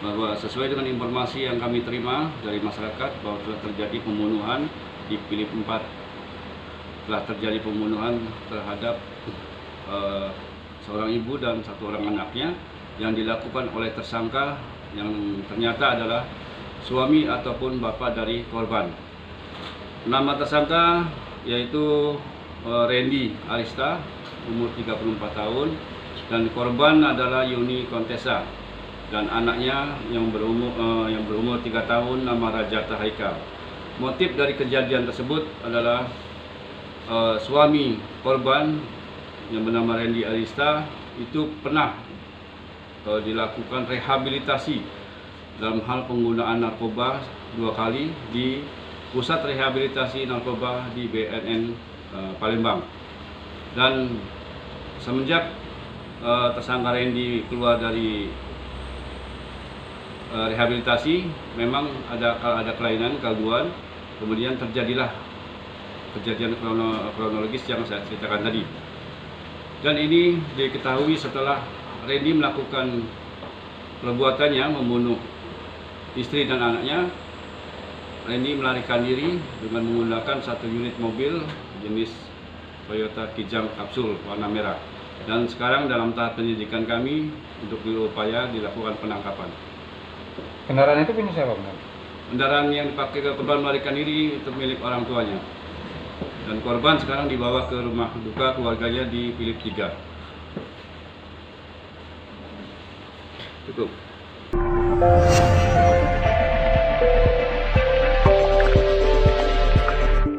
bahwa sesuai dengan informasi yang kami terima dari masyarakat bahwa telah terjadi pembunuhan di Philip 4, telah terjadi pembunuhan terhadap seorang ibu dan satu orang anaknya yang dilakukan oleh tersangka yang ternyata adalah suami ataupun bapak dari korban. Nama tersangka yaitu Randy Arista, umur 34 tahun, dan korban adalah Yuni Kontesa, dan anaknya yang berumur 3 tahun nama Rajata Haikal. Motif dari kejadian tersebut adalah suami korban yang bernama Randy Arista itu pernah dilakukan rehabilitasi dalam hal penggunaan narkoba 2 kali di Pusat Rehabilitasi Narkoba di BNN Palembang. Dan semenjak tersangka Randy keluar dari rehabilitasi, memang ada kelainan, gangguan, kemudian terjadilah kejadian kronologis yang saya ceritakan tadi. Dan ini diketahui setelah Randy melakukan perbuatannya membunuh istri dan anaknya. Randy melarikan diri dengan menggunakan 1 unit mobil jenis Toyota Kijang Kapsul warna merah. Dan sekarang dalam tahap penyidikan kami untuk berupaya dilakukan penangkapan. Kendaraan itu punya siapa, benar? Kendaraan yang dipakai ke korban melarikan diri itu milik orang tuanya. Dan korban sekarang dibawa ke rumah duka keluarganya di Philip 3. Cukup.